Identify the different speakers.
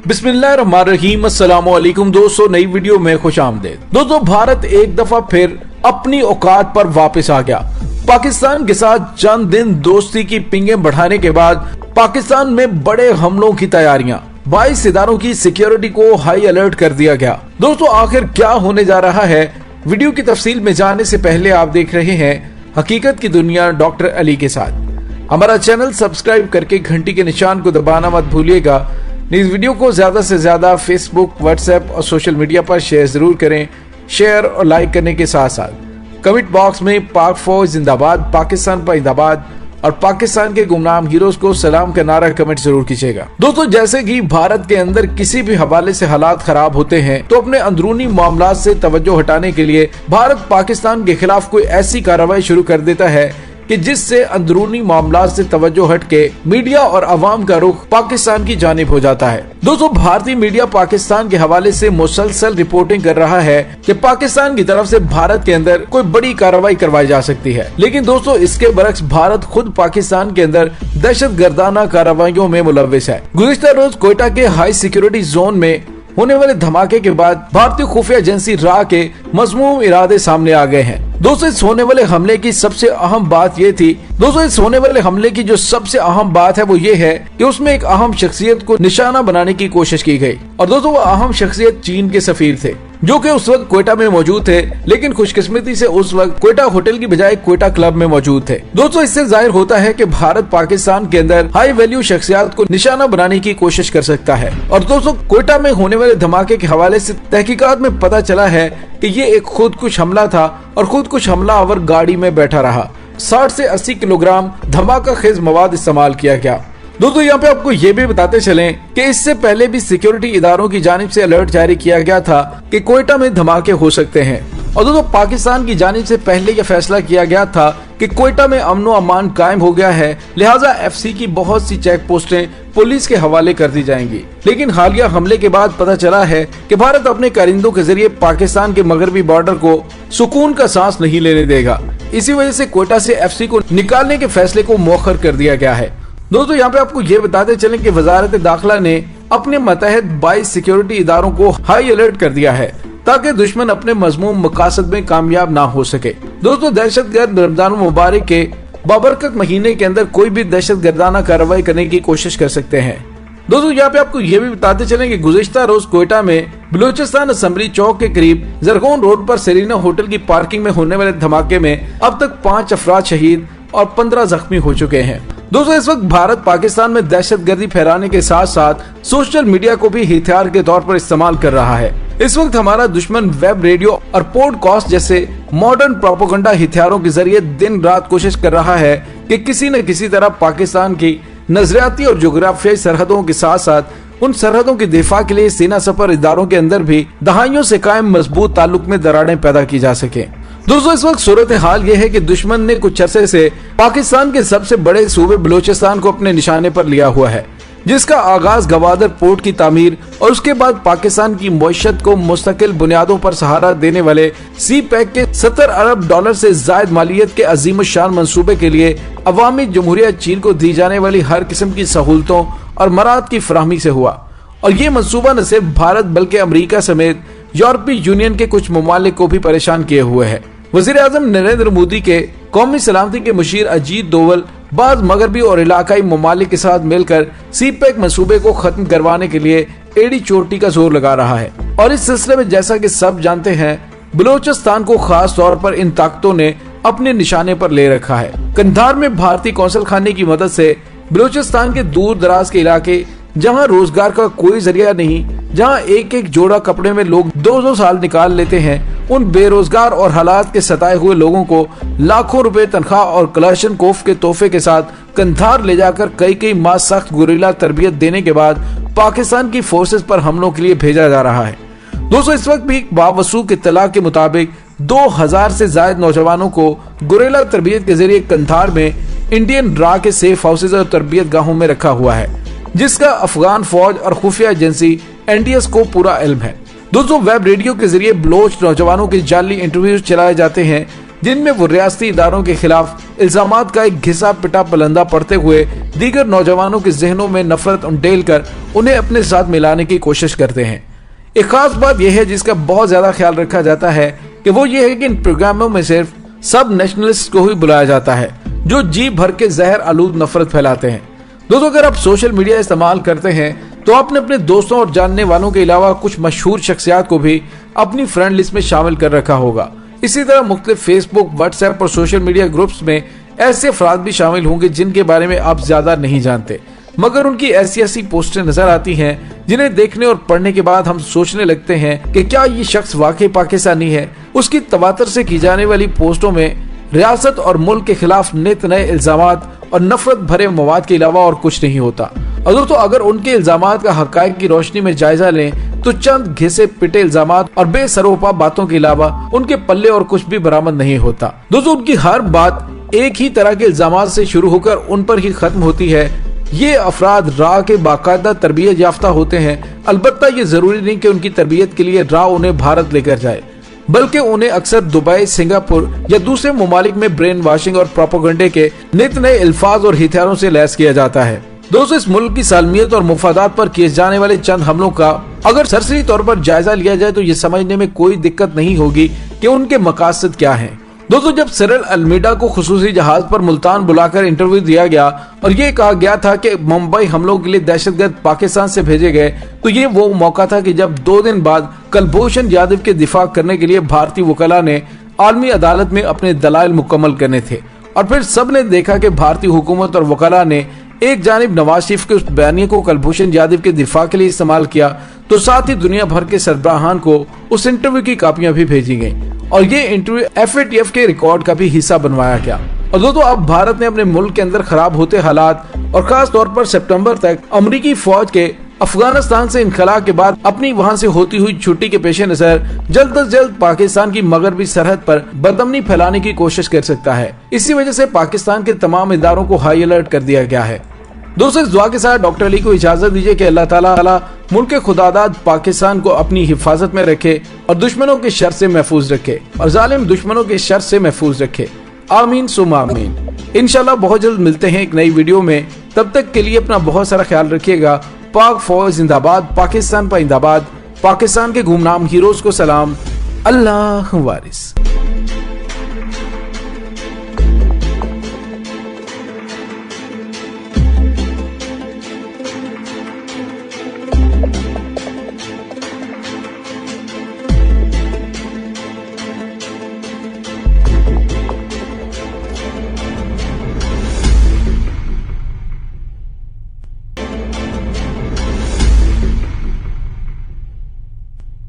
Speaker 1: बिस्मिल्लाहिर्रहमानिर्रहीम। अस्सलामुअलैकुम दोस्तों, नई वीडियो में खुशामदीद। दोस्तों, भारत एक दफा फिर अपनी औकात पर वापस आ गया। पाकिस्तान के साथ चंद दिन दोस्ती की पिंगे बढ़ाने के बाद पाकिस्तान में बड़े हमलों की तैयारियां, 22 इदारों की सिक्योरिटी को हाई अलर्ट कर दिया गया। दोस्तों, आखिर क्या होने जा रहा है, वीडियो की तफसील में जाने से पहले आप देख रहे हैं हकीकत की दुनिया डॉक्टर अली के साथ। हमारा चैनल सब्सक्राइब करके घंटी के निशान को दबाना मत भूलिएगा। इस वीडियो को ज्यादा से ज्यादा फेसबुक, व्हाट्सएप और सोशल मीडिया पर शेयर जरूर करें। शेयर और लाइक करने के साथ साथ कमेंट बॉक्स में पाक फौज जिंदाबाद, पाकिस्तान पर जिंदाबाद और पाकिस्तान के गुमनाम हीरोज को सलाम का नारा कमेंट जरूर कीजिएगा। दोस्तों, जैसे कि भारत के अंदर किसी भी हवाले से हालात खराब होते हैं तो अपने अंदरूनी मामलात से तवज्जो हटाने के लिए भारत पाकिस्तान के खिलाफ कोई ऐसी कार्रवाई शुरू कर देता है कि जिससे अंदरूनी मामलात से तवज्जो हट के मीडिया और अवाम का रुख पाकिस्तान की जानिब हो जाता है। दोस्तों, भारतीय मीडिया पाकिस्तान के हवाले से मुसलसल रिपोर्टिंग कर रहा है कि पाकिस्तान की तरफ से भारत के अंदर कोई बड़ी कार्रवाई करवाई जा सकती है। लेकिन दोस्तों, इसके बरक्स भारत खुद पाकिस्तान के अंदर दहशत गर्दाना कार्रवाइयों में मुलव्विस है। गुज़िश्ता रोज कोयटा के हाई सिक्योरिटी जोन में होने वाले धमाके के बाद भारतीय खुफिया एजेंसी रा के मज़मूम इरादे सामने आ गए हैं। दोस्तों, इस होने वाले हमले की सबसे अहम बात ये थी जो सबसे अहम बात है वो ये है कि उसमें एक अहम शख्सियत को निशाना बनाने की कोशिश की गई। और दोस्तों, वो अहम शख्सियत चीन के सफीर थे जो कि उस वक्त कोयटा में मौजूद थे, लेकिन खुशकिस्मती से उस वक्त कोयटा होटल की बजाय कोयटा क्लब में मौजूद थे। दोस्तों, इससे जाहिर होता है कि भारत पाकिस्तान के अंदर हाई वैल्यू शख्सियत को निशाना बनाने की कोशिश कर सकता है। और दोस्तों, कोयटा में होने वाले धमाके के हवाले से तहकीकात में पता चला है कि ये एक खुदकुश हमला था और खुदकुश हमलावर गाड़ी में बैठा रहा। 60 से 80 किलोग्राम धमाका खेज मवाद इस्तेमाल किया गया। दोस्तों, यहाँ पे आपको ये भी बताते चलें कि इससे पहले भी सिक्योरिटी इदारों की जानिब से अलर्ट जारी किया गया था कि कोयटा में धमाके हो सकते हैं। और दोस्तों, पाकिस्तान की जानिब से पहले यह फैसला किया गया था कि कोयटा में अमन और अमान कायम हो गया है, लिहाजा FC की बहुत सी चेक पोस्टें पुलिस के हवाले कर दी जाएंगी। लेकिन हालिया हमले के बाद पता चला है कि भारत अपने कारिंदों के जरिए पाकिस्तान के मगरबी बॉर्डर को सुकून का सांस नहीं लेने देगा। इसी वजह से कोयटा से FC को निकालने के फैसले को मौखर कर दिया गया है। दोस्तों, यहाँ पे आपको ये बताते चलें कि वजारत दाखिला ने अपने मतहत 22 सिक्योरिटी इदारों को हाई अलर्ट कर दिया है ताकि दुश्मन अपने मजमूम मकासद में कामयाब ना हो सके। दोस्तों, दहशतगर्द रमजान मुबारक के बाबरकत महीने के अंदर कोई भी दहशत गर्दाना कार्रवाई करने की कोशिश कर सकते हैं। दोस्तों, यहाँ पे आपको ये भी बताते चलें कि गुज़िश्ता रोज कोयटा में बलूचिस्तान असेंबली चौक के करीब जरगोन रोड पर सेरीना होटल की पार्किंग में होने वाले धमाके में अब तक 5 अफराद शहीद और 15 जख्मी हो चुके हैं। दोस्तों, इस वक्त भारत पाकिस्तान में दहशतगर्दी फैलाने के साथ साथ सोशल मीडिया को भी हथियार के तौर पर इस्तेमाल कर रहा है। इस वक्त हमारा दुश्मन वेब, रेडियो और पॉडकास्ट जैसे मॉडर्न प्रोपेगेंडा हथियारों के जरिए दिन रात कोशिश कर रहा है कि किसी न किसी तरह पाकिस्तान की नजरियाती और जोग्राफियाई सरहदों के साथ साथ उन सरहदों के दिफा के लिए सीना सफर इदारों के अंदर भी दहाइयों से कायम मजबूत ताल्लुक में दरारें पैदा की जा सके। दोस्तों, इस वक्त सूरत हाल ये है कि दुश्मन ने कुछ अरसे से पाकिस्तान के सबसे बड़े सूबे बलूचिस्तान को अपने निशाने पर लिया हुआ है, जिसका आगाज गवादर पोर्ट की तामीर और उसके बाद पाकिस्तान की मईशत को मुस्तकिल बुनियादों पर सहारा देने वाले सी पैक के 70 अरब डॉलर से जायद मालियत के अजीम शान मंसूबे के लिए अवामी जमहूरिया चीन को दी जाने वाली हर किस्म की सहूलतों और मराद की फराहमी से हुआ। और ये मंसूबा न सिर्फ भारत बल्कि अमरीका समेत यूरोपीय यूनियन के कुछ ममालिक को भी परेशान किए हुए है। वज़ीर आज़म नरेंद्र मोदी के कौमी सलामती के मुशीर अजीत डोवल बाज़ मगरबी और इलाकाई ममालिक के साथ मिलकर सी पैक मंसूबे को खत्म करवाने के लिए एड़ी चोटी का जोर लगा रहा है। और इस सिलसिले में जैसा कि सब जानते हैं, बलूचिस्तान को खास तौर पर इन ताकतों ने अपने निशाने पर ले रखा है। कंधार में भारतीय कौंसल खाने की मदद से बलूचिस्तान के दूर दराज के इलाके जहां रोजगार का कोई जरिया नहीं, जहां एक एक जोड़ा कपड़े में लोग 2-2 साल निकाल लेते हैं, उन बेरोजगार और हालात के सताए हुए लोगों को लाखों रुपए तनख्वाह और कलाशनकोफ के तोहफे के साथ कंधार ले जाकर कई माह सख्त गुरिल्ला तरबियत देने के बाद पाकिस्तान की फोर्सेस पर हमलों के लिए भेजा जा रहा है। दोस्तों, इस वक्त भी बावसूख इत्तला के मुताबिक 2000 से ज्यादा नौजवानों को गुरिल्ला तरबियत के जरिए कंधार में इंडियन रा के सेफ हाउसेज और तरबियत गाहों में रखा हुआ है, जिसका अफगान फौज और खुफिया एजेंसी NDS को पूरा इल्म है। दोस्तों, वेब रेडियो के जरिए बलोच नौजवानों के जाली इंटरव्यूज चलाए जाते हैं जिनमें वो रियासती इदारों के खिलाफ इल्जामात का एक घिसा पिटा पलंदा पड़ते हुए दीगर नौजवानों के जहनों में नफरत उंडेल कर उन्हें अपने साथ मिलाने की कोशिश करते हैं। एक खास बात यह है जिसका बहुत ज्यादा ख्याल रखा जाता है कि वो ये है कि इन प्रोग्रामों में सिर्फ सब नेशनलिस्ट को ही बुलाया जाता है जो जी भर के जहर आलूद नफरत फैलाते हैं। दोस्तों, अगर आप सोशल मीडिया इस्तेमाल करते हैं तो आपने अपने दोस्तों और जानने वालों के अलावा कुछ मशहूर शख्सियात को भी अपनी फ्रेंड लिस्ट में शामिल कर रखा होगा। इसी तरह मुख्तलिफ फेसबुक, व्हाट्सएप और सोशल मीडिया ग्रुप्स में ऐसे अफराद भी शामिल होंगे जिनके बारे में आप ज्यादा नहीं जानते, मगर उनकी ऐसी पोस्टें नजर आती हैं जिन्हें देखने और पढ़ने के बाद हम सोचने लगते हैं कि क्या ये शख्स वाकई पाकिस्तानी है। उसकी तवातर से की जाने वाली पोस्टों में रियासत और मुल्क के खिलाफ नित नए इल्जामात और नफरत भरे मवाद के अलावा और कुछ नहीं होता। तो अगर उनके इल्जामात का हकायक की रोशनी में जायजा लें तो चंद घिसे पिटे इल्जामात और बेसरोपा बातों के अलावा उनके पल्ले और कुछ भी बरामद नहीं होता। दोस्तों, उनकी हर बात एक ही तरह के इल्जामात से शुरू होकर उन पर ही खत्म होती है। ये अफराद राह के बाकायदा तरबियत याफ्ता होते हैं। अलबत्ता ये जरूरी नहीं कि उनकी तरबियत के लिए राह उन्हें भारत लेकर जाए, बल्कि उन्हें अक्सर दुबई, सिंगापुर या दूसरे ममालिक में ब्रेन वॉशिंग और प्रोपेगेंडे के नित नए अल्फाज और हथियारों से लैस किया जाता है। दोस्तों, इस मुल्क की सालमियत और मुफादात पर किए जाने वाले चंद हमलों का अगर सरसरी तौर पर जायजा लिया जाए तो ये समझने में कोई दिक्कत नहीं होगी कि उनके मकासद क्या हैं। दोस्तों, जब सिरिल अल्मीडा को खुसूसी जहाज पर मुल्तान बुलाकर इंटरव्यू दिया गया और ये कहा गया था कि मुंबई हमलों के लिए दहशतगर्द पाकिस्तान से भेजे गए, तो ये वो मौका था कि जब 2 दिन बाद कुलभूषण जाधव के दिफा करने के लिए भारतीय वकला ने आलमी अदालत में अपने दलाइल मुकम्मल करने थे। और फिर सब ने देखा कि भारतीय हुकूमत और वकला ने एक जानिब नवाज शरीफ के उस बयानिए को कुलभूषण जाधव के दिफा के लिए इस्तेमाल किया, तो साथ ही दुनिया भर के सरबराहान को उस इंटरव्यू की कापियां भी भेजी गईं और ये इंटरव्यू FATF के रिकॉर्ड का भी हिस्सा बनवाया गया। और दोस्तों, अब भारत ने अपने मुल्क के अंदर खराब होते हालात और खास तौर पर सितंबर तक अमेरिकी फौज के अफगानिस्तान से इनखला के बाद अपनी वहां से होती हुई छुट्टी के पेश नजर जल्द अज जल्द पाकिस्तान की मगरबी सरहद पर बदअमनी फैलाने की कोशिश कर सकता है। इसी वजह से पाकिस्तान के तमाम इदारों को हाई अलर्ट कर दिया गया है। दोस्तों, इस दुआ के साथ डॉक्टर अली को इजाजत दीजिए कि अल्लाह ताला मुल्क के खुदादाद पाकिस्तान को अपनी हिफाजत में रखे और दुश्मनों के शर से महफूज रखे और जालिम दुश्मनों के शर से महफूज रखे। आमीन सुम्मा आमीन। इंशाल्लाह बहुत जल्द मिलते हैं एक नई वीडियो में। तब तक के लिए अपना बहुत सारा ख्याल रखिएगा। पाक फौज जिंदाबाद, पाकिस्तान पाइंदाबाद, पाकिस्तान के गुमनाम हीरोज को सलाम। अल्लाह वारिस।